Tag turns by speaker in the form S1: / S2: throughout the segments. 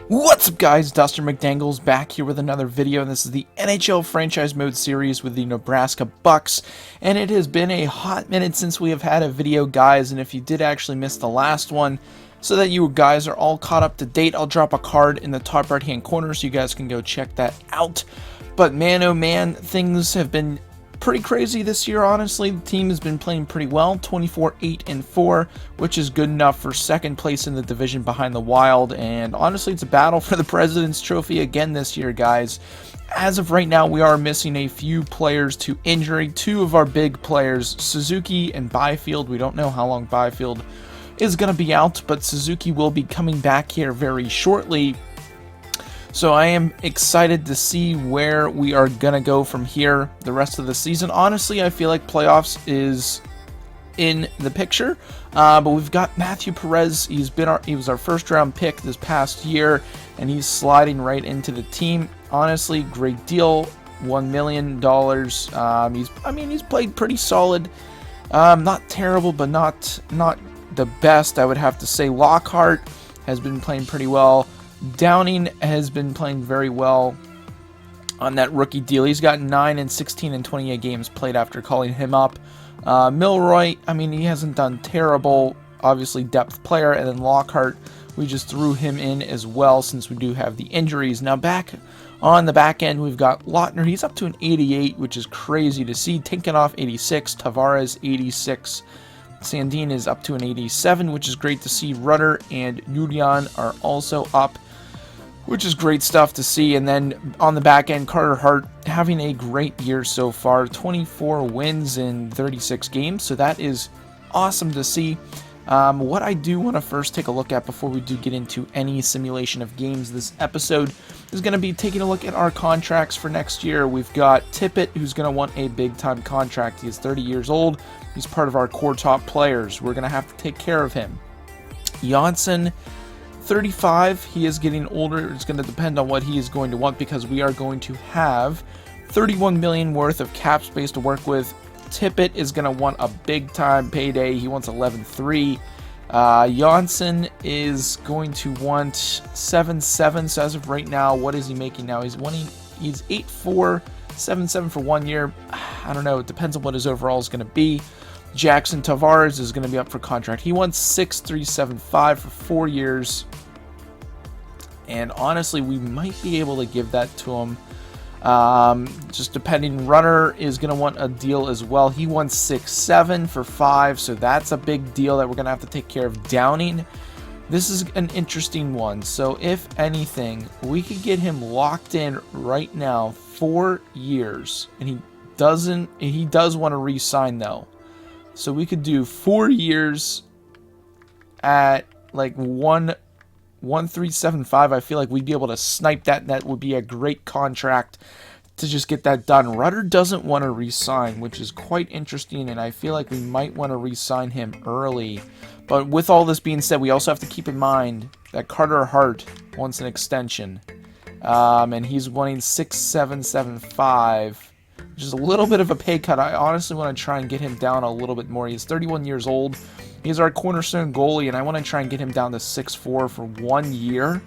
S1: What's up, guys? Duster McDangles back here with another video, and this is the NHL Franchise Mode series with the Nebraska Bucks, and it has been a hot minute since we have had a video, guys, and if you did actually miss the last one, so that you guys are all caught up to date, I'll drop a card in the top right hand corner so you guys can go check that out. But man, oh man, things have been pretty crazy this year, honestly. The team has been playing pretty well, 24-8-4, which is good enough for second place in the division behind the Wild, and honestly, it's a battle for the President's Trophy again this year, guys. As of right now, we are missing a few players to injury. Two of our big players, Suzuki and Byfield. We don't know how long Byfield is going to be out, but Suzuki will be coming back here very shortly. So I am excited to see where we are going to go from here the rest of the season. Honestly, I feel like playoffs is in the picture, but we've got Matthew Perez. He was our first round pick this past year, and he's sliding right into the team. Honestly, great deal, $1 million. He's played pretty solid, not terrible, but not the best, I would have to say. Lockhart has been playing pretty well. Downing has been playing very well on that rookie deal. He's got 9 and 16 and 28 games played after calling him up. Milroy, he hasn't done terrible. Obviously, depth player. And then Lockhart, we just threw him in as well since we do have the injuries. Now, back on the back end, we've got Lautner. He's up to an 88, which is crazy to see. Tinkanoff, 86. Tavares, 86. Sandin is up to an 87, which is great to see. Rudder and Yulian are also up, which is great stuff to see. And then on the back end, Carter Hart having a great year so far. 24 wins in 36 games, so that is awesome to see. What I do want to first take a look at before we do get into any simulation of games this episode is going to be taking a look at our contracts for next year. We've got Tippett, who's going to want a big-time contract. He is 30 years old. He's part of our core top players. We're going to have to take care of him. Janssen, 35. He is getting older. It's going to depend on what he is going to want, because we are going to have $31 million worth of cap space to work with. Tippett is going to want a big-time payday. He wants 11.3. Janssen is going to want 7.7. So as of right now, what is he making now? He's 8.4, 7.7 for 1 year. I don't know. It depends on what his overall is going to be. Jackson Tavares is going to be up for contract. He wants 6.375 for 4 years. And honestly, we might be able to give that to him. Just depending. Runner is going to want a deal as well. He wants 6.7 for 5, so that's a big deal that we're going to have to take care of. Downey, this is an interesting one. So if anything, we could get him locked in right now 4 years, and he does want to re-sign though. So we could do 4 years at like 1.375. I feel like we'd be able to snipe that. That would be a great contract to just get that done. Rudder doesn't want to re-sign, which is quite interesting, and I feel like we might want to re-sign him early. But with all this being said, we also have to keep in mind that Carter Hart wants an extension, and he's wanting 6.775, which is a little bit of a pay cut. I honestly want to try and get him down a little bit more. He's 31 years old. He's our cornerstone goalie, and I want to try and get him down to 6.4 for 1 year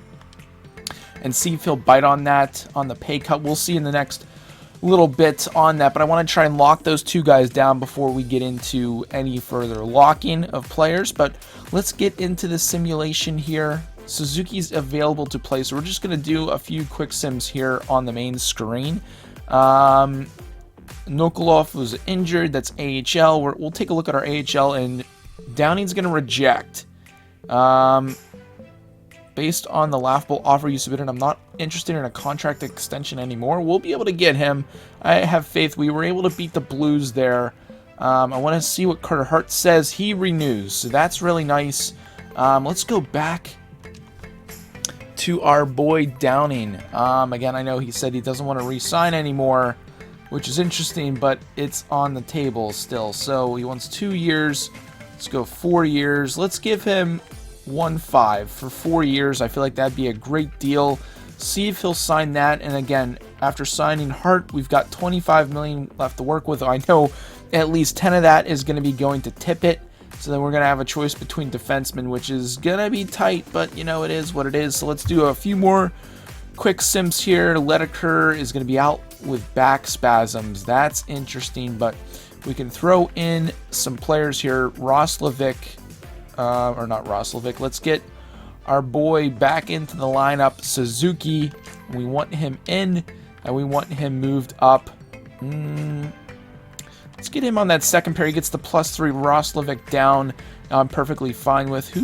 S1: and see if he'll bite on that, on the pay cut. We'll see in the next little bit on that, but I want to try and lock those two guys down before we get into any further locking of players. But let's get into the simulation here. Suzuki's available to play, so we're just going to do a few quick sims here on the main screen. Nokolov was injured. That's AHL. We'll take a look at our AHL, and Downey's going to reject. Based on the laughable offer you submitted, I'm not interested in a contract extension anymore. We'll be able to get him. I have faith. We were able to beat the Blues there. I want to see what Carter Hart says. He renews, so that's really nice. Let's go back to our boy Downing. Again, I know he said he doesn't want to re-sign anymore, which is interesting, but it's on the table still. So he wants 2 years. Let's go 4 years. Let's give him 1.5 for 4 years. I feel like that'd be a great deal. See if he'll sign that. And again, after signing Hart, we've got $25 million left to work with. I know at least 10 of that is going to be going to Tippett. So then we're going to have a choice between defensemen, which is going to be tight, but, you know, it is what it is. So let's do a few more quick sims here. Ledeker is going to be out with back spasms. That's interesting, but we can throw in some players here. Roslovic, or not Roslovic. Let's get our boy back into the lineup. Suzuki, we want him in, and we want him moved up. Let's get him on that second pair. He gets the +3. Roslovic down. I'm perfectly fine with.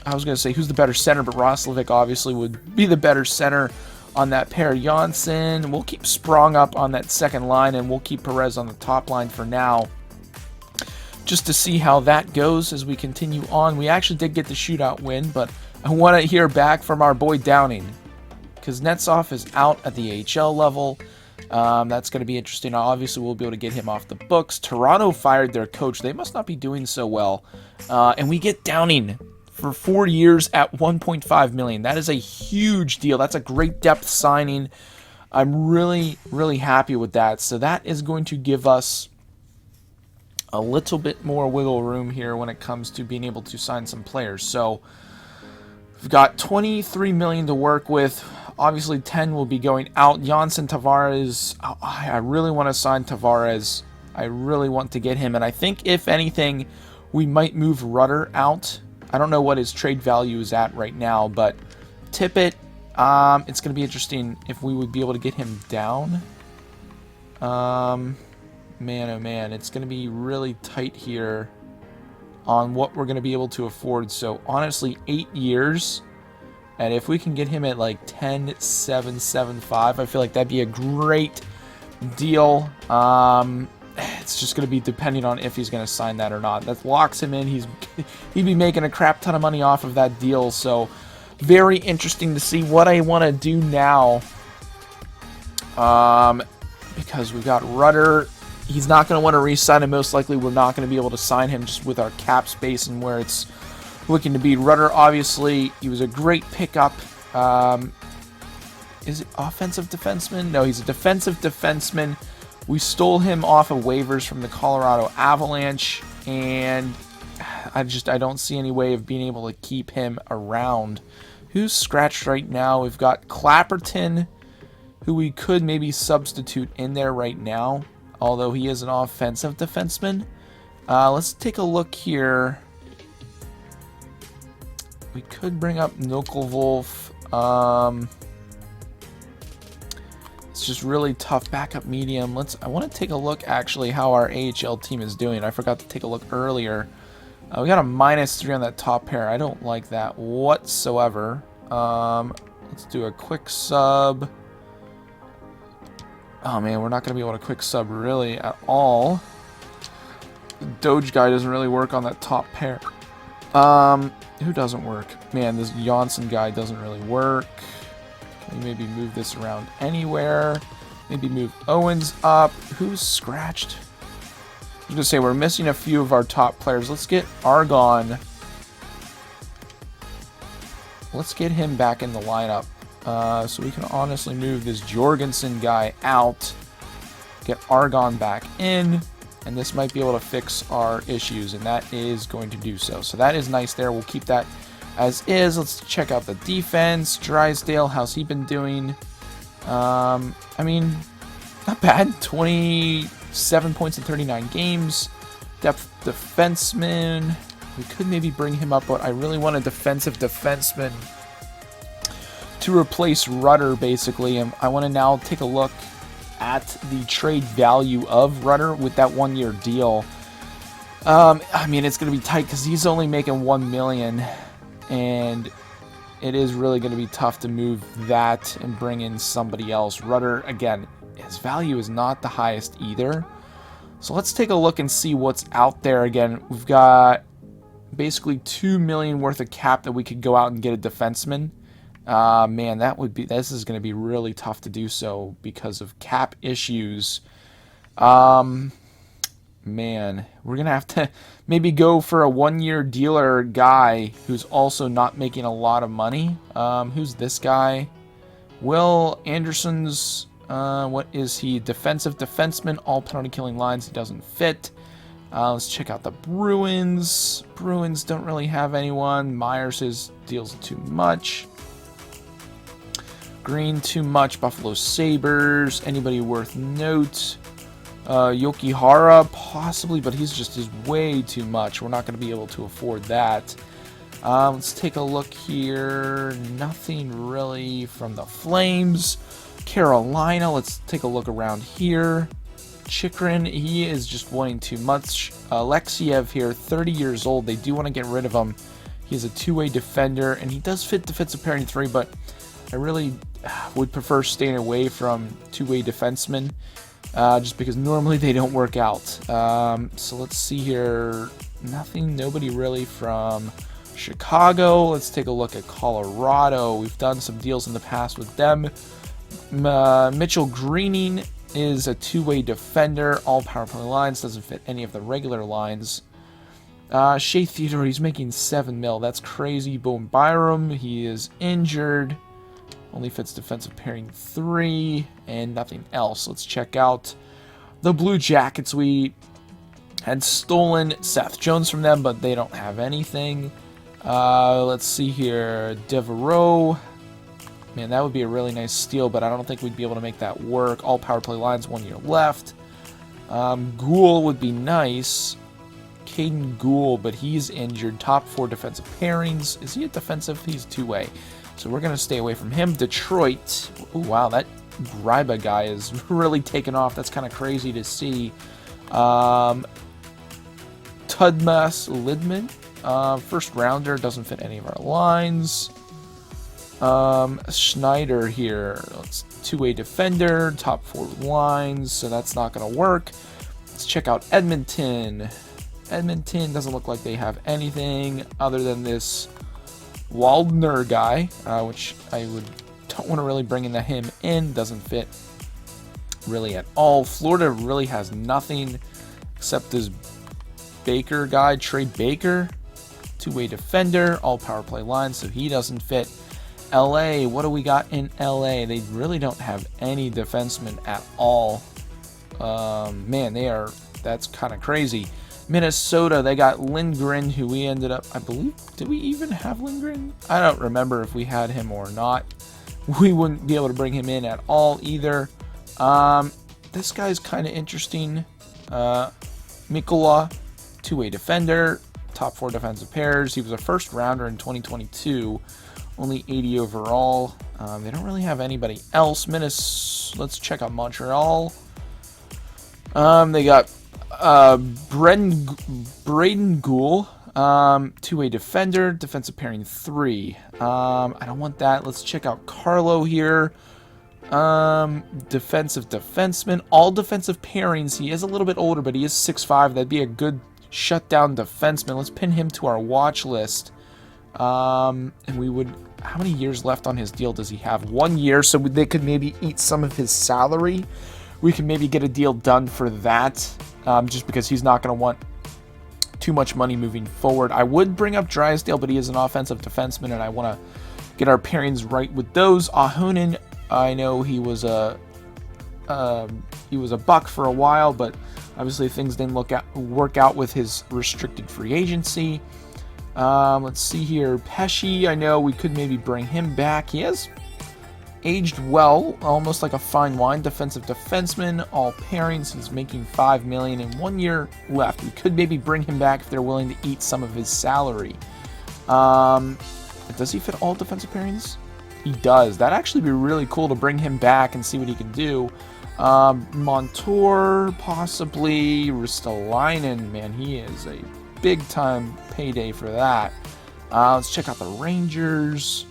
S1: I was going to say who's the better center, but Roslovic obviously would be the better center on that pair. Janssen, we'll keep Sprong up on that second line, and we'll keep Perez on the top line for now, just to see how that goes as we continue on. We actually did get the shootout win, but I want to hear back from our boy Downing, because Netsov is out at the AHL level. That's going to be interesting. Obviously, we'll be able to get him off the books. Toronto fired their coach. They must not be doing so well. And we get Downing for 4 years at $1.5 million. That is a huge deal. That's a great depth signing. I'm really, really happy with that. So that is going to give us a little bit more wiggle room here when it comes to being able to sign some players. So we've got $23 million to work with. Obviously, 10 will be going out. Janssen, Tavares. I really want to sign Tavares. I really want to get him. And I think, if anything, we might move Rudder out. I don't know what his trade value is at right now, but Tippett, it's going to be interesting if we would be able to get him down. Man, oh man, it's going to be really tight here on what we're going to be able to afford. So, honestly, 8 years. And if we can get him at like 10.775, I feel like that'd be a great deal. It's just going to be depending on if he's going to sign that or not. That locks him in. He'd be making a crap ton of money off of that deal. So very interesting to see what I want to do now. Because we've got Rudder. He's not going to want to re-sign him. Most likely we're not going to be able to sign him just with our cap space and where it's looking to be. Rudder, obviously, he was a great pickup. Is it offensive defenseman? No, he's a defensive defenseman. We stole him off of waivers from the Colorado Avalanche, and I don't see any way of being able to keep him around. Who's scratched right now? We've got Clapperton, who we could maybe substitute in there right now, although he is an offensive defenseman. Let's take a look here. We could bring up Nukelwolf. It's just really tough. Backup medium. I want to take a look actually how our AHL team is doing. I forgot to take a look earlier. We got a -3 on that top pair. I don't like that whatsoever. Let's do a quick sub. Oh man, we're not going to be able to quick sub really at all. The Doge guy doesn't really work on that top pair. Who doesn't work? Man, this Janssen guy doesn't really work. Can we maybe move this around anywhere? Maybe move Owens up. Who's scratched? I was going to say, we're missing a few of our top players. Let's get Argon. Let's get him back in the lineup. So we can honestly move this Jorgensen guy out. Get Argon back in. And this might be able to fix our issues, and that is going to do so. So that is nice there. We'll keep that as is. Let's check out the defense. Drysdale, how's he been doing? I mean, not bad. 27 points in 39 games. Depth defenseman. We could maybe bring him up, but I really want a defensive defenseman to replace Rudder, basically. And I want to now take a look at the trade value of Rudder with that 1-year deal. I mean, it's going to be tight because he's only making $1 million, and it is really going to be tough to move that and bring in somebody else. Rudder, again, his value is not the highest either. So let's take a look and see what's out there. Again, we've got basically $2 million worth of cap that we could go out and get a defenseman. Man, this is going to be really tough to do so because of cap issues. Man, we're going to have to maybe go for a 1-year dealer guy who's also not making a lot of money. Who's this guy? Will Anderson's, what is he? Defensive defenseman, all penalty killing lines. He doesn't fit. Let's check out the Bruins. Bruins don't really have anyone. Myers' deals too much. Green too much. Buffalo Sabres. Anybody worth note? Yokihara possibly, but he's just is way too much. We're not going to be able to afford that. Let's take a look here. Nothing really from the Flames. Carolina. Let's take a look around here. Chikrin, he is just wanting too much. Alexiev here, 30 years old. They do want to get rid of him. He's a two-way defender, and he does fit defensive pairing 3, but I really would prefer staying away from two-way defensemen, just because normally they don't work out. So let's see here. Nobody really from Chicago. Let's take a look at Colorado. We've done some deals in the past with them. Mitchell Greening is a two-way defender. All power play lines. Doesn't fit any of the regular lines. Shea Theodore, he's making $7 million. That's crazy. Boone Byram, he is injured. Only fits defensive pairing 3 and nothing else. Let's check out the Blue Jackets. We had stolen Seth Jones from them, but they don't have anything. Let's see here. Devereaux. Man, that would be a really nice steal, but I don't think we'd be able to make that work. All power play lines, 1 year left. Gould would be nice. Caden Gould, but he's injured. Top 4 defensive pairings. Is he a defensive? He's two-way. So we're going to stay away from him. Detroit. Ooh, wow, that Gryba guy is really taken off. That's kind of crazy to see. Tudmas Lidman. First rounder. Doesn't fit any of our lines. Schneider here. Let's two-way defender. Top 4 lines. So that's not going to work. Let's check out Edmonton. Edmonton doesn't look like they have anything other than this Waldner guy, which I don't want to really bring him in. Doesn't fit really at all. Florida really has nothing except this Baker guy, Trey Baker, two-way defender, all power play lines, so he doesn't fit. LA, what do we got in LA? They really don't have any defensemen at all. Man, that's kind of crazy. Minnesota, they got Lindgren, who we ended up, I believe, did we even have Lindgren? I don't remember if we had him or not. We wouldn't be able to bring him in at all either. This guy's kind of interesting. Mikkola, two-way defender, top 4 defensive pairs. He was a first rounder in 2022, only 80 overall. They don't really have anybody else. Let's check out Montreal. They got Braden Gould, two-way defender, defensive pairing 3. I don't want that. Let's check out Carlo here. Defensive defenseman, all defensive pairings. He is a little bit older, but he is 6'5". That'd be a good shutdown defenseman. Let's pin him to our watch list. And we would, how many years left on his deal does he have? 1 year, so they could maybe eat some of his salary. We can maybe get a deal done for that, just because he's not going to want too much money moving forward. I would bring up Drysdale, but he is an offensive defenseman, and I want to get our pairings right with those. Ahonen, I know he was a Buck for a while, but obviously things didn't work out with his restricted free agency. Let's see here. Pesci, I know we could maybe bring him back. He has aged well, almost like a fine wine. Defensive defenseman, all pairings. He's making $5 million and 1 year left. We could maybe bring him back if they're willing to eat some of his salary. Does he fit all defensive pairings? He does. That'd actually be really cool to bring him back and see what he can do. Montour, possibly. Ristolainen, man, he is a big-time payday for that. Let's check out the Rangers.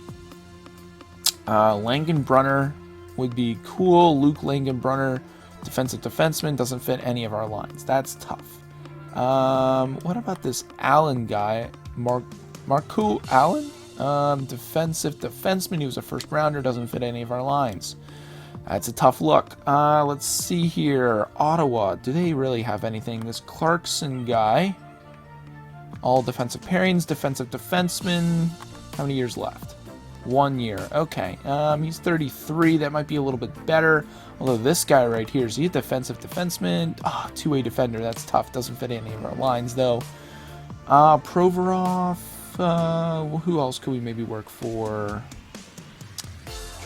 S1: Langenbrunner would be cool. Luke Langenbrunner, defensive defenseman, doesn't fit any of our lines. That's tough. What about this Allen guy? Marco Allen? Defensive defenseman. He was a first rounder, doesn't fit any of our lines. That's a tough look. Let's see here. Ottawa, do they really have anything? This Clarkson guy. All defensive pairings, defensive defenseman. How many years left? 1 year. Okay, he's 33. That might be a little bit better. Although this guy right here, is he a defensive defenseman? Ah, oh, two-way defender. That's tough. Doesn't fit any of our lines, though. Provorov. Who else could we maybe work for?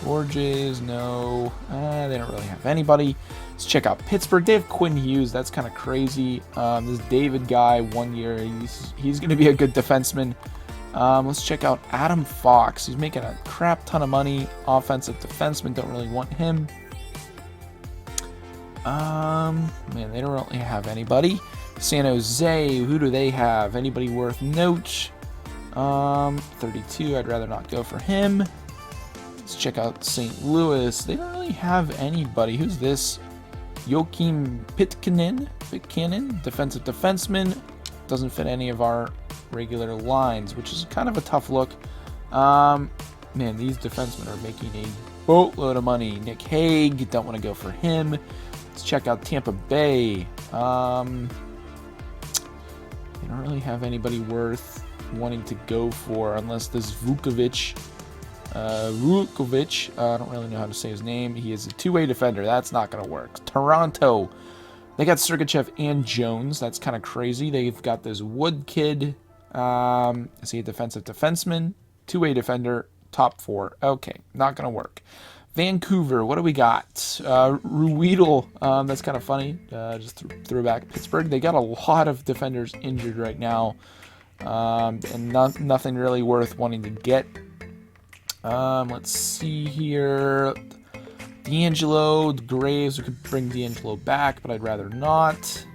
S1: Georges, no. They don't really have anybody. Let's check out Pittsburgh. They have Quinn Hughes. That's kind of crazy. This David guy, 1 year. He's going to be a good defenseman. Let's check out Adam Fox. He's making a crap ton of money. Offensive defenseman. Don't really want him. Man, they don't really have anybody. San Jose, who do they have? Anybody worth note? 32. I'd rather not go for him. Let's check out St. Louis. They don't really have anybody. Who's this? Joakim Pitkanen, defensive defenseman. Doesn't fit any of our regular lines, which is kind of a tough look. Man, these defensemen are making a boatload of money. Nick Hague, don't want to go for him. Let's check out Tampa Bay. They don't really have anybody worth wanting to go for unless this Vukovic. I don't really know how to say his name. He is a two-way defender. That's not going to work. Toronto. They got Sergachev and Jones. That's kind of crazy. They've got this Wood kid. Is he a defensive defenseman? Two-way defender. Top 4. Okay, not going to work. Vancouver. What do we got? Ruedel. That's kind of funny. Just throw back Pittsburgh. They got a lot of defenders injured right now. And nothing really worth wanting to get. Let's see here. D'Angelo, Graves. We could bring D'Angelo back, but I'd rather not.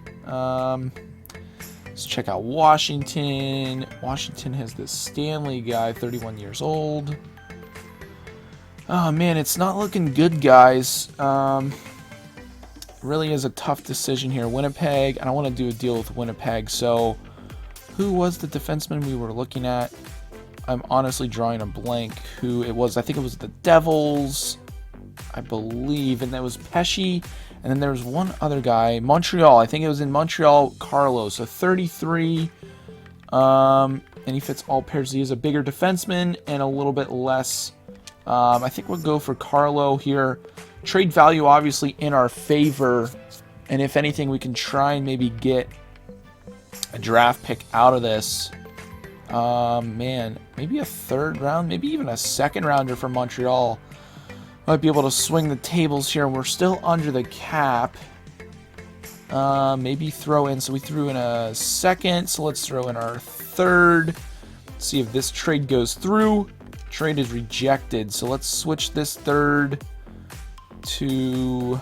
S1: Let's check out Washington. Washington has this Stanley guy, 31 years old. Oh, man, it's not looking good, guys. Really is a tough decision here. Winnipeg. I don't want to do a deal with Winnipeg, so who was the defenseman we were looking at? I'm honestly drawing a blank who it was. I think it was the Devils, I believe, and that was Pesci. And then there was one other guy, Montreal. I think it was in Montreal, Carlo. So 33, and he fits all pairs. He is a bigger defenseman and a little bit less. I think we'll go for Carlo here. Trade value obviously in our favor, and if anything, we can try and maybe get a draft pick out of this. Man, maybe a third round, maybe even a second rounder from Montreal. Might be able to swing the tables here. We're still under the cap. Maybe throw in, so we threw in a second, so let's throw in our third. See if this trade goes through. Trade is rejected, so let's switch this third to...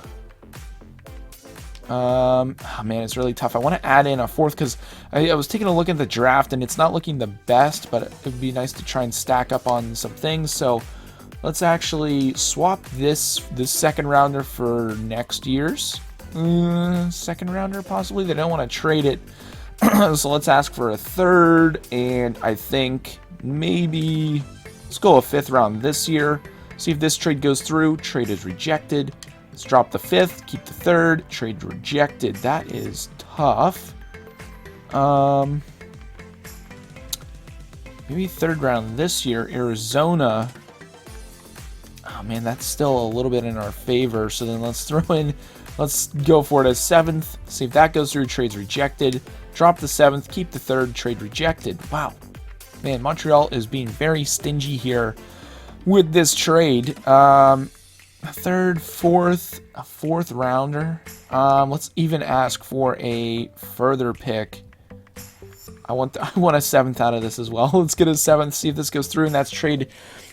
S1: oh man, it's really tough. I want to add in a fourth because I was taking a look at the draft and it's not looking the best, but it would be nice to try and stack up on some things. So let's actually swap this second rounder for next year's second rounder, possibly. They don't want to trade it. So let's ask for a third, and I think maybe let's go a fifth round this year. See if this trade goes through. Trade is rejected. Let's drop the fifth, keep the third, trade rejected. That is tough. Maybe third round this year, Arizona. Oh man, that's still a little bit in our favor. So then let's go for it as seventh. See if that goes through, trade's rejected. Drop the seventh, keep the third, trade rejected. Wow. Man, Montreal is being very stingy here with this trade. A third, fourth, a fourth rounder. Let's even ask for a further pick. I want a seventh out of this as well. Let's get a seventh, see if this goes through, and that trade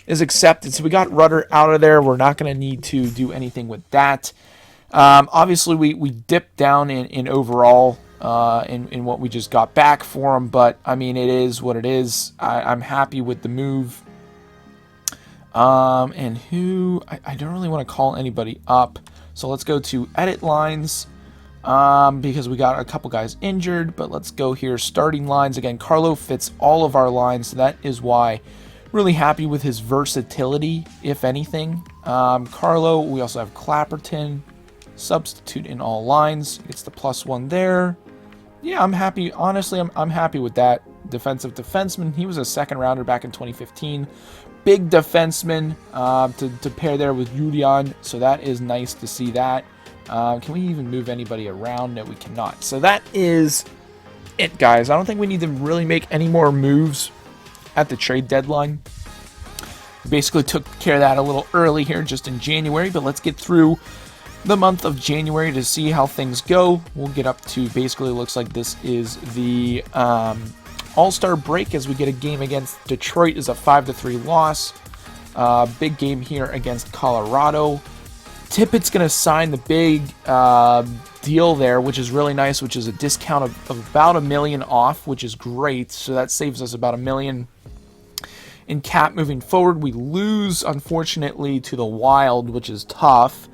S1: is accepted. So we got Rudder out of there. We're not going to need to do anything with that. Obviously, we dipped down in overall in what we just got back for him, but I mean, it is what it is. I'm happy with the move. And who, I don't really want to call anybody up. So let's go to edit lines, because we got a couple guys injured, but let's go here. Starting lines. Again, Carlo fits all of our lines. So that is why really happy with his versatility, if anything. Carlo, we also have Clapperton, substitute in all lines. Gets the +1 there. Yeah, I'm happy. Honestly, I'm happy with that. Defensive defenseman. He was a second rounder back in 2015. big defenseman to pair there with Julian, so that is nice to see that. Can we even move anybody around? No, we cannot. So that is it, guys. I don't think we need to really make any more moves at the trade deadline. We basically took care of that a little early here, just in January, but let's get through the month of January to see how things go. We'll get up to basically, looks like this is the All-Star break, as we get a game against Detroit is a 5-3 loss. Big game here against Colorado. Tippett's going to sign the big deal there, which is really nice, which is a discount of about $1 million off, which is great. So that saves us about $1 million in cap moving forward. We lose, unfortunately, to the Wild, which is tough.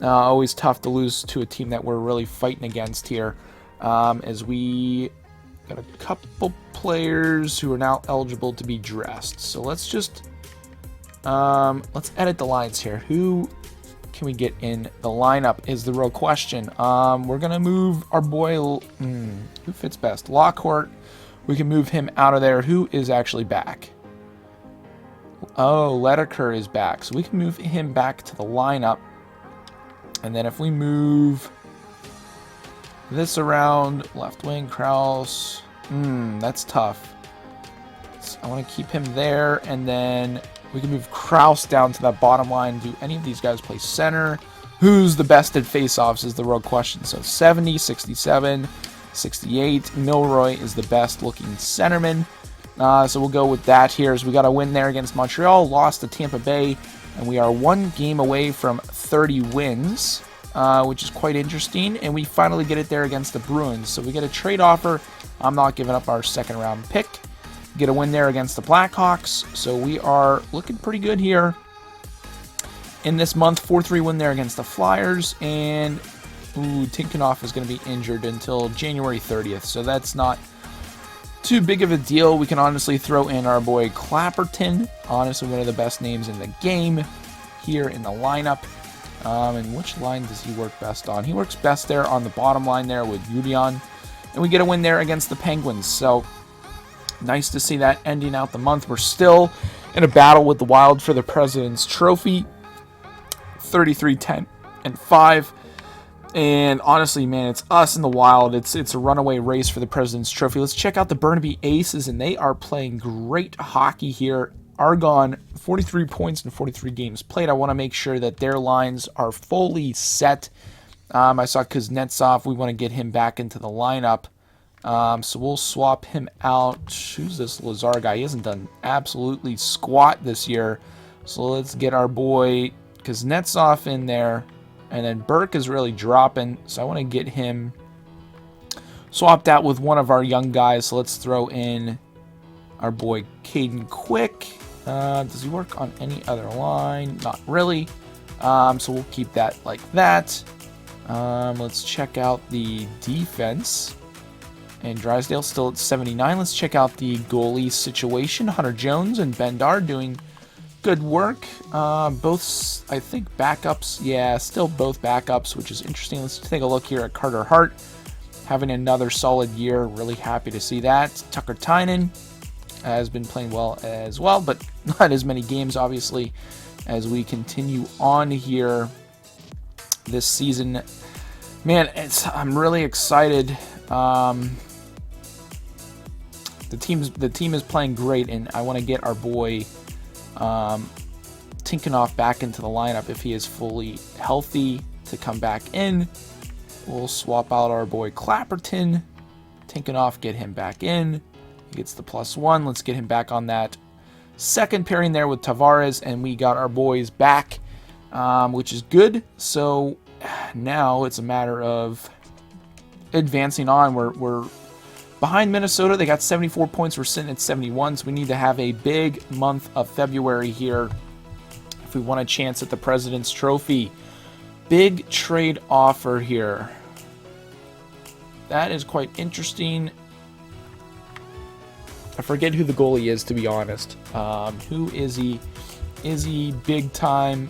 S1: Always tough to lose to a team that we're really fighting against here, as we got a couple players who are now eligible to be dressed. So let's just let's edit the lines here. Who can we get in the lineup is the real question. We're gonna move our boy. Who fits best? Lockhart. We can move him out of there. Who is actually back? Oh, Lederker is back, so we can move him back to the lineup. And then if we move this around, left wing, Krause, that's tough. So I want to keep him there, and then we can move Krause down to that bottom line. Do any of these guys play center? Who's the best at faceoffs is the real question. So 70, 67, 68. Milroy is the best looking centerman. So we'll go with that here, as we got a win there against Montreal, lost to Tampa Bay, and we are 1 game away from 30 wins, which is quite interesting. And we finally get it there against the Bruins. So we get a trade offer. I'm not giving up our second round pick. Get a win there against the Blackhawks. So we are looking pretty good here in this month. 4-3 win there against the Flyers. And Tinkanoff is going to be injured until January 30th. So that's not too big of a deal. We can honestly throw in our boy Clapperton, honestly one of the best names in the game, here in the lineup. And which line does he work best on? He works best there on the bottom line there with Julian. And we get a win there against the Penguins. So nice to see that ending out the month. We're still in a battle with the Wild for the President's Trophy, 33-10-5. And honestly, man, it's us and the Wild. It's a runaway race for the President's Trophy. Let's check out the Burnaby Aces, and they are playing great hockey here. Argonne, 43 points in 43 games played. I want to make sure that their lines are fully set. I saw Kuznetsov. We want to get him back into the lineup. So we'll swap him out. Who's this Lazar guy? He hasn't done absolutely squat this year. So let's get our boy Kuznetsov in there. And then Burke is really dropping, so I want to get him swapped out with one of our young guys. So let's throw in our boy Caden Quick. Does he work on any other line? Not really. So we'll keep that like that. Let's check out the defense. And Drysdale still at 79. Let's check out the goalie situation. Hunter Jones and Bendar doing good work. Both, I think, backups. Yeah, still both backups, which is interesting. Let's take a look here at Carter Hart, having another solid year. Really happy to see that. Tucker Tynan has been playing well as well, but not as many games, obviously, as we continue on here this season. Man, I'm really excited. The team is playing great, and I want to get our boy Tinkanoff back into the lineup if he is fully healthy to come back in. We'll swap out our boy Clapperton. Tinkanoff, get him back in. He gets the +1. Let's get him back on that second pairing there with Tavares, and we got our boys back, which is good. So now it's a matter of advancing on. We're behind Minnesota. They got 74 points. We're sitting at 71, so we need to have a big month of February here if we want a chance at the President's Trophy. Big trade offer here. That is quite interesting. I forget who the goalie is, to be honest. Who is he? Is he big time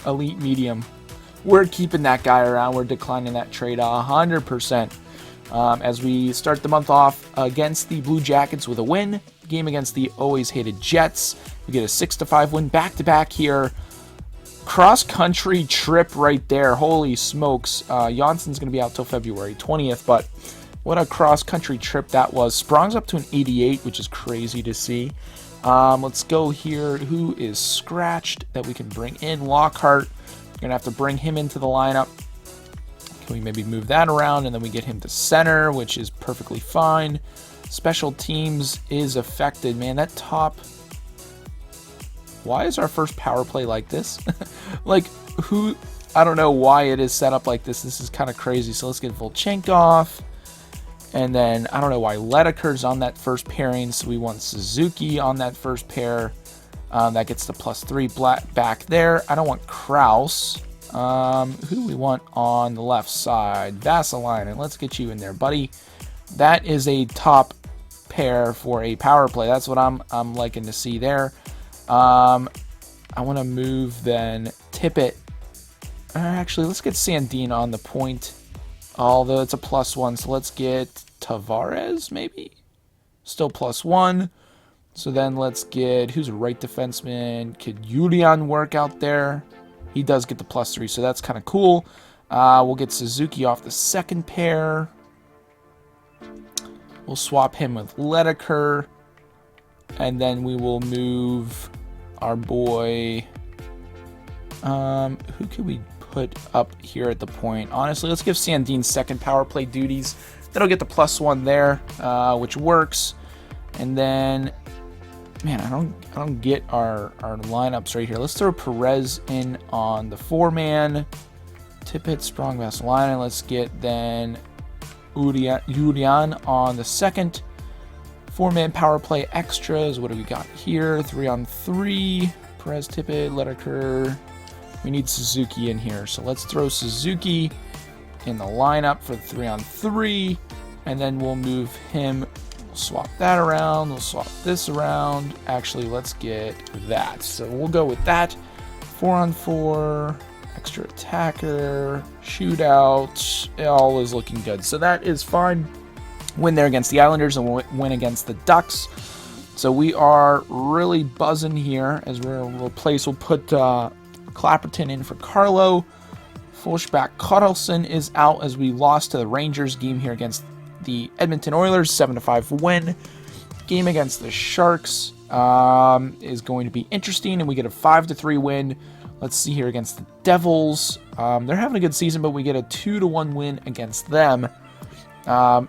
S1: elite medium? We're keeping that guy around. We're declining that trade 100%. As we start the month off against the Blue Jackets with a win. Game against the always hated Jets. We get a 6-5 win back-to-back here. Cross-country trip right there. Holy smokes. Janssen's going to be out till February 20th, but what a cross-country trip that was. Sprong's up to an 88, which is crazy to see. Let's go here. Who is scratched that we can bring in? Lockhart. We're going to have to bring him into the lineup. Can we maybe move that around, and then we get him to center, which is perfectly fine. Special teams is affected. Man, that top... Why is our first power play like this? Like, who... I don't know why it is set up like this. This is kind of crazy. So let's get Volchenkov. And then, I don't know why Ledeker's on that first pairing, so we want Suzuki on that first pair. That gets the +3 back there. I don't want Kraus. Who do we want on the left side? Vasalainen. Let's get you in there, buddy. That is a top pair for a power play. That's what I'm liking to see there. I want to move then Tippett. Actually, let's get Sandin on the point. Although it's a +1, so let's get Tavares, maybe? Still +1. So then let's get, who's a right defenseman? Could Julian work out there? He does get the +3, so that's kind of cool. We'll get Suzuki off the second pair. We'll swap him with Ledeker. And then we will move our boy... who could we put up here at the point? Honestly, let's give Sandin second power play duties. That'll get the +1 there, which works. And then, man, I don't get our lineups right here. Let's throw Perez in on the 4-man. Tippett, Sprong, Vasalainen. Let's get then Julian on the second. 4-man power play extras. What do we got here? 3-on-3. Perez, Tippett, Ledeker. We need Suzuki in here, so let's throw Suzuki in the lineup for 3-on-3, and then we'll move him. We'll swap that around. We'll swap this around. Actually, let's get that. So we'll go with that. 4-on-4, extra attacker, shootout. It all is looking good. So that is fine. Win there against the Islanders and win against the Ducks. So we are really buzzing here as we'll put Clapperton in for Carlo. Fullback Carlson is out as we lost to the Rangers. Game here against the Edmonton Oilers, 7-5 win. Game against the Sharks is going to be interesting, and we get a 5-3 win. Let's see here against the Devils. They're having a good season, but we get a 2-1 win against them.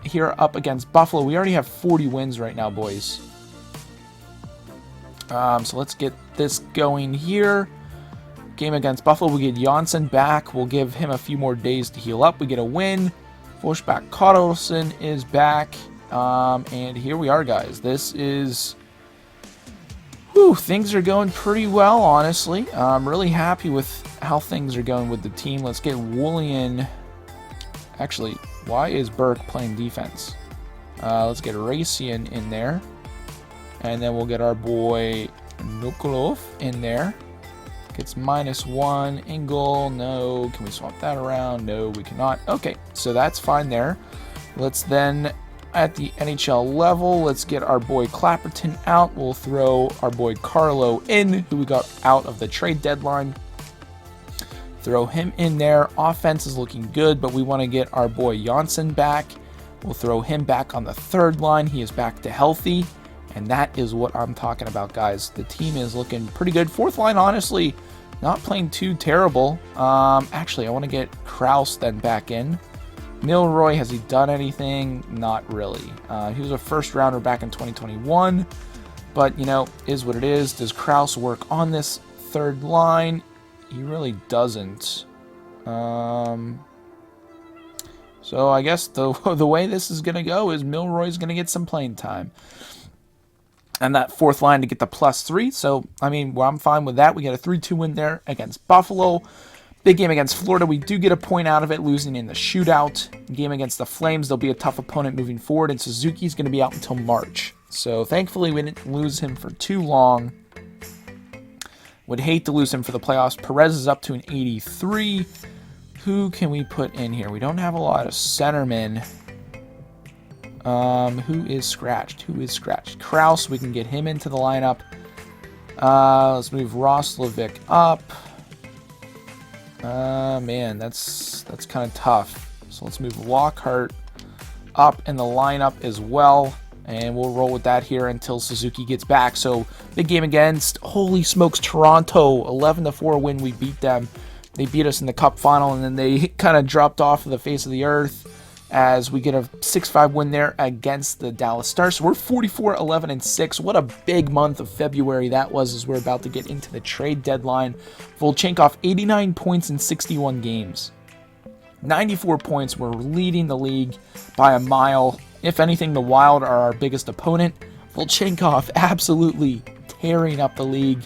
S1: Here up against Buffalo, we already have 40 wins right now, boys. So let's get this going here. Game against Buffalo, we get Janssen back. We'll give him a few more days to heal up. We get a win. Fullback Carlson is back. And here we are, guys. This is... Whew, things are going pretty well, honestly. I'm really happy with how things are going with the team. Let's get Woolen. Actually, why is Burke playing defense? Let's get Racian in there. And then we'll get our boy Nukolov in there. Gets -1. Engel, no. Can we swap that around? No, we cannot. Okay, so that's fine there. Let's then, at the NHL level, let's get our boy Clapperton out. We'll throw our boy Carlo in, who we got out of the trade deadline. Throw him in there. Offense is looking good, but we want to get our boy Janssen back. We'll throw him back on the third line. He is back to healthy. And that is what I'm talking about, guys. The team is looking pretty good. Fourth line, honestly, not playing too terrible. Actually, I want to get Kraus then back in. Milroy, has he done anything? Not really. He was a first rounder back in 2021. But, you know, is what it is. Does Kraus work on this third line? He really doesn't. So I guess the way this is going to go is Milroy's going to get some playing time. And that fourth line to get the +3. So, I mean, well, I'm fine with that. We get a 3-2 win there against Buffalo. Big game against Florida. We do get a point out of it, losing in the shootout. Game against the Flames, they'll be a tough opponent moving forward. And Suzuki's going to be out until March. So, thankfully, we didn't lose him for too long. Would hate to lose him for the playoffs. Perez is up to an 83. Who can we put in here? We don't have a lot of centermen. Who is scratched? Kraus, we can get him into the lineup. Let's move Roslovic up. Man, that's kind of tough. So let's move Lockhart up in the lineup as well. And we'll roll with that here until Suzuki gets back. So big game against, holy smokes, Toronto. 11-4 win. We beat them. They beat us in the cup final, and then they kind of dropped off of the face of the earth as we get a 6-5 win there against the Dallas Stars. So we're 44-11-6. What a big month of February that was, as we're about to get into the trade deadline. Volchenkov, 89 points in 61 games. 94 points. We're leading the league by a mile. If anything, the Wild are our biggest opponent. Volchenkov absolutely tearing up the league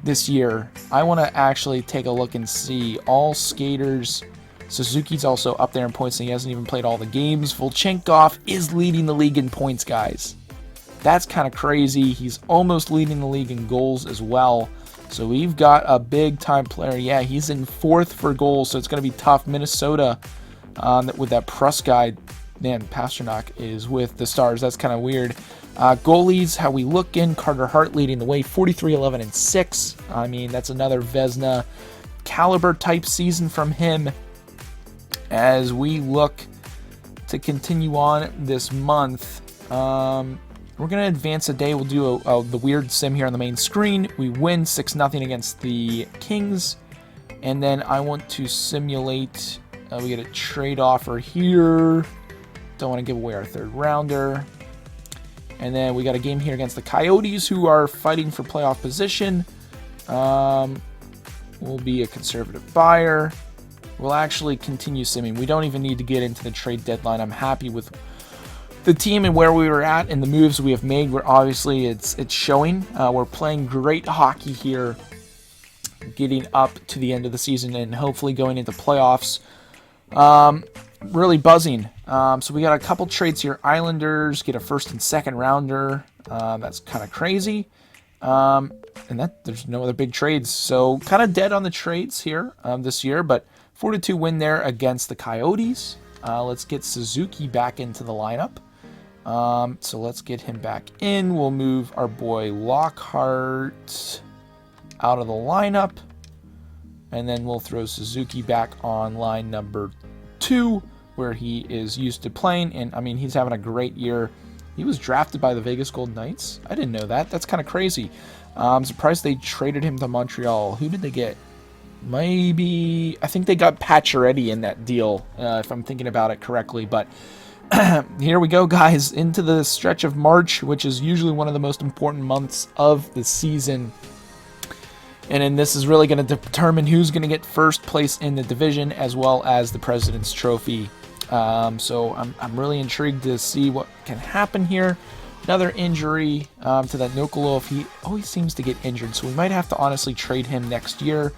S1: this year. I want to actually take a look and see all skaters. Suzuki's also up there in points, and he hasn't even played all the games. Volchenkov is leading the league in points, guys. That's kind of crazy. He's almost leading the league in goals as well. So we've got a big-time player. Yeah, he's in 4th for goals, so it's going to be tough. Minnesota, with that Pruss guy, man, Pasternak is with the Stars. That's kind of weird. Goalies, how we look in. Carter Hart leading the way, 43-11-6. I mean, that's another Vezina caliber type season from him. As we look to continue on this month, we're going to advance a day. We'll do the weird sim here on the main screen. We win 6-0 against the Kings. And then I want to simulate, we get a trade offer here. Don't want to give away our 3rd rounder. And then we got a game here against the Coyotes, who are fighting for playoff position. We'll be a conservative buyer. We'll actually continue simming. We don't even need to get into the trade deadline. I'm happy with the team and where we were at and the moves we have made. We're obviously, it's showing. We're playing great hockey here, getting up to the end of the season and hopefully going into playoffs. Really buzzing. So we got a couple trades here. Islanders get a 1st and 2nd rounder. That's kind of crazy. And there's no other big trades. So kind of dead on the trades here this year, but 4-2 win there against the Coyotes. Let's get Suzuki back into the lineup. So let's get him back in. We'll move our boy Lockhart out of the lineup. And then we'll throw Suzuki back on line number 2, where he is used to playing. And, I mean, he's having a great year. He was drafted by the Vegas Golden Knights. I didn't know that. That's kind of crazy. I'm surprised they traded him to Montreal. Who did they get? Maybe, I think they got Pacioretty in that deal, if I'm thinking about it correctly. But here we go, guys, into the stretch of March, which is usually one of the most important months of the season. And then this is really going to determine who's going to get first place in the division, as well as the President's Trophy. So I'm really intrigued to see what can happen here. Another injury to that Nokolov. He always seems to get injured, so we might have to honestly trade him next year.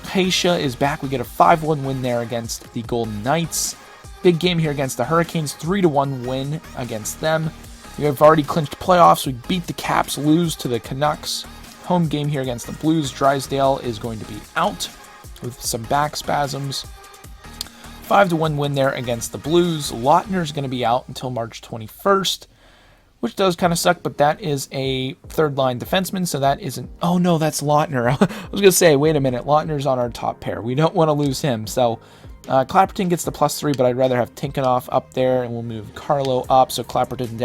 S1: Haysha is back. We get a 5-1 win there against the Golden Knights. Big game here against the Hurricanes. 3-1 win against them. We have already clinched playoffs. We beat the Caps, lose to the Canucks. Home game here against the Blues. Drysdale is going to be out with some back spasms. 5-1 win there against the Blues. Lautner is going to be out until March 21st. Which does kind of suck, but that is a 3rd-line defenseman, so that isn't... Oh, no, that's Lautner. I was going to say, wait a minute, Lautner's on our top pair. We don't want to lose him. So Clapperton gets the +3, but I'd rather have Tinkanoff up there, and we'll move Carlo up. So Clapperton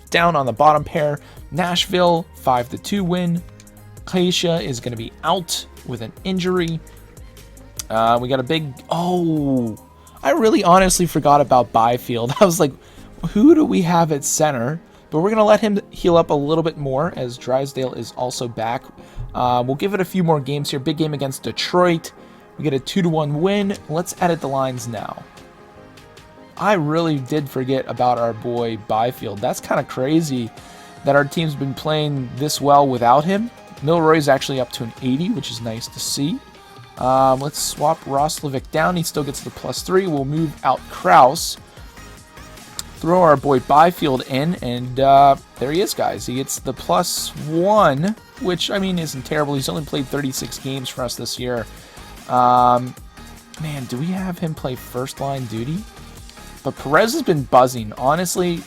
S1: down on the bottom pair. Nashville, 5-2 win. Kaisha is going to be out with an injury. We got a big... Oh, I really honestly forgot about Byfield. I was like, who do we have at center? But we're going to let him heal up a little bit more, as Drysdale is also back. We'll give it a few more games here. Big game against Detroit. We get a 2-1 win. Let's edit the lines now. I really did forget about our boy Byfield. That's kind of crazy that our team's been playing this well without him. Milroy's actually up to an 80, which is nice to see. Let's swap Roslovic down. He still gets the +3. We'll move out Kraus. Throw our boy Byfield in, and there he is, guys. He gets the +1, which, I mean, isn't terrible. He's only played 36 games for us this year. Man, do we have him play first-line duty? But Perez has been buzzing. Honestly,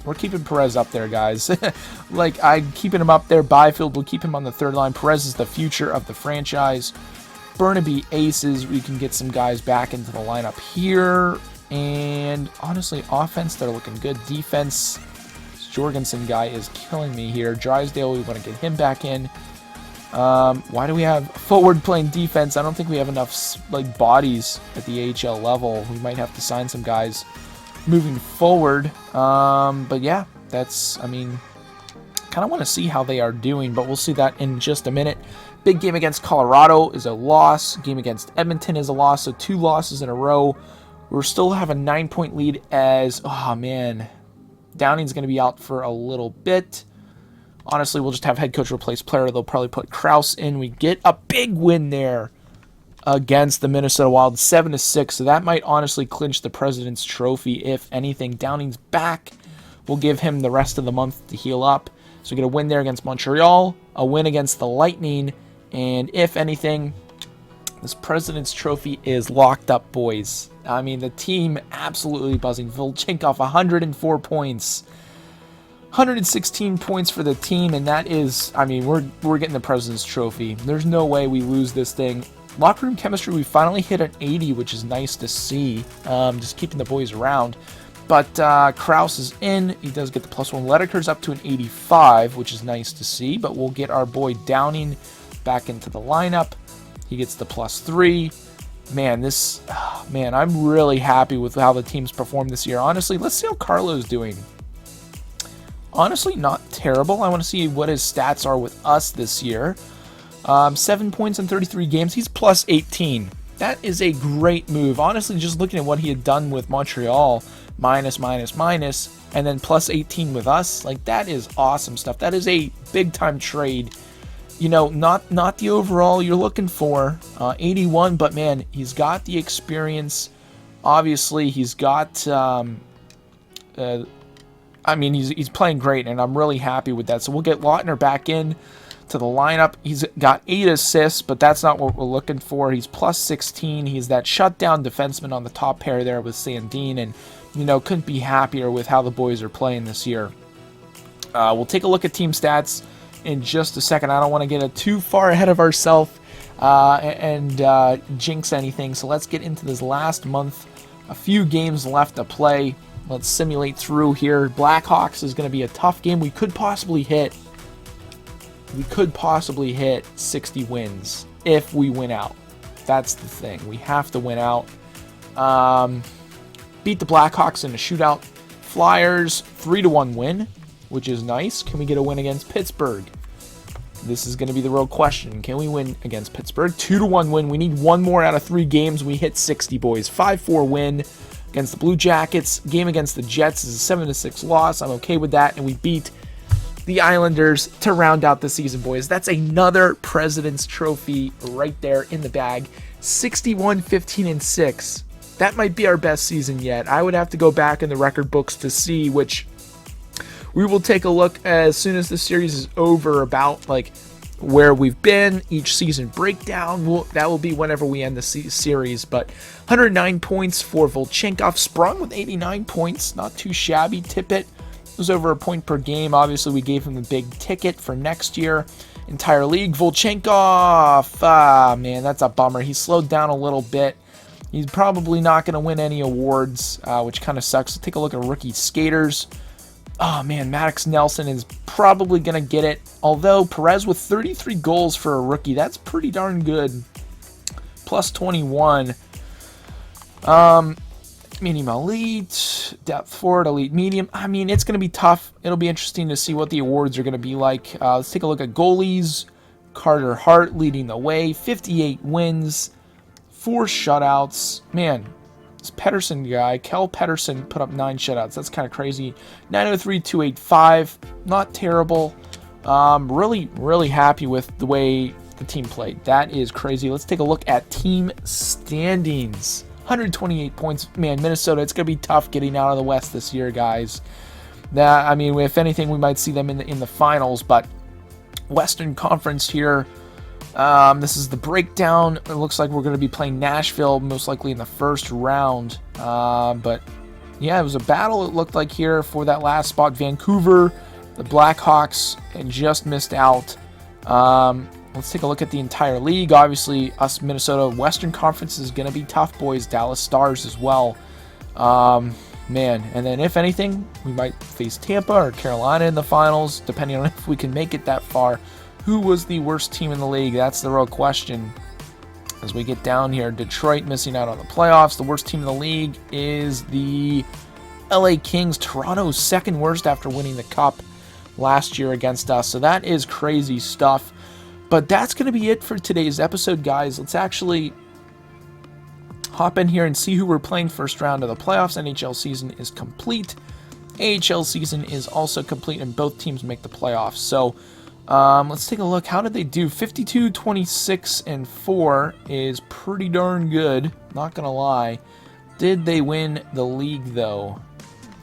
S1: We're keeping Perez up there, guys. Like, I'm keeping him up there. Byfield, we'll keep him on the third line. Perez is the future of the franchise. Burnaby Aces, we can get some guys back into the lineup here. And honestly, offense, they're looking good. Defense, this Jorgensen guy is killing me here. Drysdale, we want to get him back in. Why do we have forward playing defense? I don't think we have enough like bodies at the AHL level. We might have to sign some guys moving forward. But yeah, that's, I mean, kind of want to see how they are doing, but we'll see that in just a minute. Big game against Colorado is a loss. Game against Edmonton is a loss, so 2 losses in a row. We're still have a 9-point lead as, oh man, Downing's going to be out for a little bit. Honestly, we'll just have head coach replace player. They'll probably put Krause in. We get a big win there against the Minnesota Wild, 7-6. So that might honestly clinch the President's Trophy. If anything, Downing's back. We'll give him the rest of the month to heal up. So we get a win there against Montreal, a win against the Lightning, and if anything, this President's Trophy is locked up, boys. I mean, the team absolutely buzzing. Volchenkov, 104 points. 116 points for the team, and that is, I mean, we're getting the President's Trophy. There's no way we lose this thing. Locker room chemistry, we finally hit an 80, which is nice to see. Just keeping the boys around. But Krause is in. He does get the +1. Ledeker's up to an 85, which is nice to see. But we'll get our boy Downing back into the lineup. He gets the +3. Man, I'm really happy with how the team's performed this year. Honestly, let's see how Carlo's doing. Honestly, not terrible. I want to see what his stats are with us this year. 7 points in 33 games. He's +18. That is a great move. Honestly, just looking at what he had done with Montreal, minus, and then +18 with us, like, that is awesome stuff. That is a big-time trade. You know, not the overall you're looking for, 81, but man, he's got the experience. Obviously, he's got, I mean, he's playing great, and I'm really happy with that. So we'll get Lautner back in to the lineup. He's got 8 assists, but that's not what we're looking for. He's +16. He's that shutdown defenseman on the top pair there with Sandin, and, you know, couldn't be happier with how the boys are playing this year. We'll take a look at team stats in just a second. I don't want to get too far ahead of ourselves and jinx anything. So let's get into this last month. A few games left to play. Let's simulate through here. Blackhawks is going to be a tough game. We could possibly hit 60 wins if we win out. That's the thing. We have to win out. Beat the Blackhawks in a shootout. Flyers, 3-1 win, which is nice. Can we get a win against Pittsburgh? This is going to be the real question. Can we win against Pittsburgh? 2-1 win. We need 1 more out of 3 games. We hit 60, boys. 5-4 win against the Blue Jackets. Game against the Jets is a 7-6 loss. I'm okay with that. And we beat the Islanders to round out the season, boys. That's another President's Trophy right there in the bag. 61-15-6. That might be our best season yet. I would have to go back in the record books to see, which we will take a look as soon as the series is over, about like where we've been, each season breakdown. That will be whenever we end the series. But 109 points for Volchenkov. Sprung with 89 points. Not too shabby. Tippett was over a point per game. Obviously, we gave him the big ticket for next year. Entire league. Volchenkov. Man, that's a bummer. He slowed down a little bit. He's probably not going to win any awards, which kind of sucks. Let's take a look at rookie skaters. Oh, man, Maddox Nelson is probably going to get it. Although, Perez with 33 goals for a rookie, that's pretty darn good. +21. Medium elite, depth forward, elite medium. I mean, it's going to be tough. It'll be interesting to see what the awards are going to be like. Let's take a look at goalies. Carter Hart leading the way. 58 wins. 4 shutouts. Man, this Pedersen guy, Kel Pedersen, put up 9 shutouts. That's kind of crazy. 903-285. Not terrible. Really happy with the way the team played. That is crazy. Let's take a look at team standings. 128 points. Man, Minnesota, it's going to be tough getting out of the West this year, guys. I mean, if anything, we might see them in the finals, but Western Conference here. This is the breakdown. It looks like we're going to be playing Nashville, most likely in the first round. But yeah, it was a battle, it looked like, here for that last spot. Vancouver, the Blackhawks, and just missed out. Let's take a look at the entire league. Obviously, us Minnesota Western Conference is going to be tough, boys. Dallas Stars as well. Man, and then if anything, we might face Tampa or Carolina in the finals, depending on if we can make it that far. Who was the worst team in the league? That's the real question. As we get down here, Detroit missing out on the playoffs. The worst team in the league is the LA Kings. Toronto's second worst after winning the Cup last year against us. So that is crazy stuff. But that's going to be it for today's episode, guys. Let's actually hop in here and see who we're playing first round of the playoffs. NHL season is complete. AHL season is also complete, and both teams make the playoffs. So let's take a look. How did they do? 52, 26, and 4 is pretty darn good. Not going to lie. Did they win the league, though?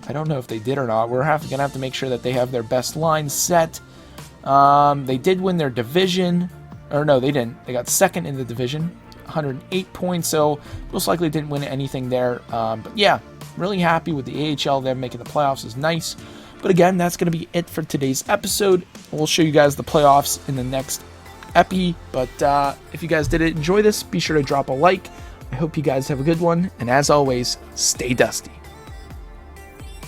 S1: I don't know if they did or not. We're going to have to make sure that they have their best line set. They did win their division. Or no, they didn't. They got second in the division. 108 points, so most likely didn't win anything there. But yeah, really happy with the AHL. Them making the playoffs is nice. But again, that's going to be it for today's episode. We'll show you guys the playoffs in the next epi. But if you guys did enjoy this, be sure to drop a like. I hope you guys have a good one. And as always, stay dusty.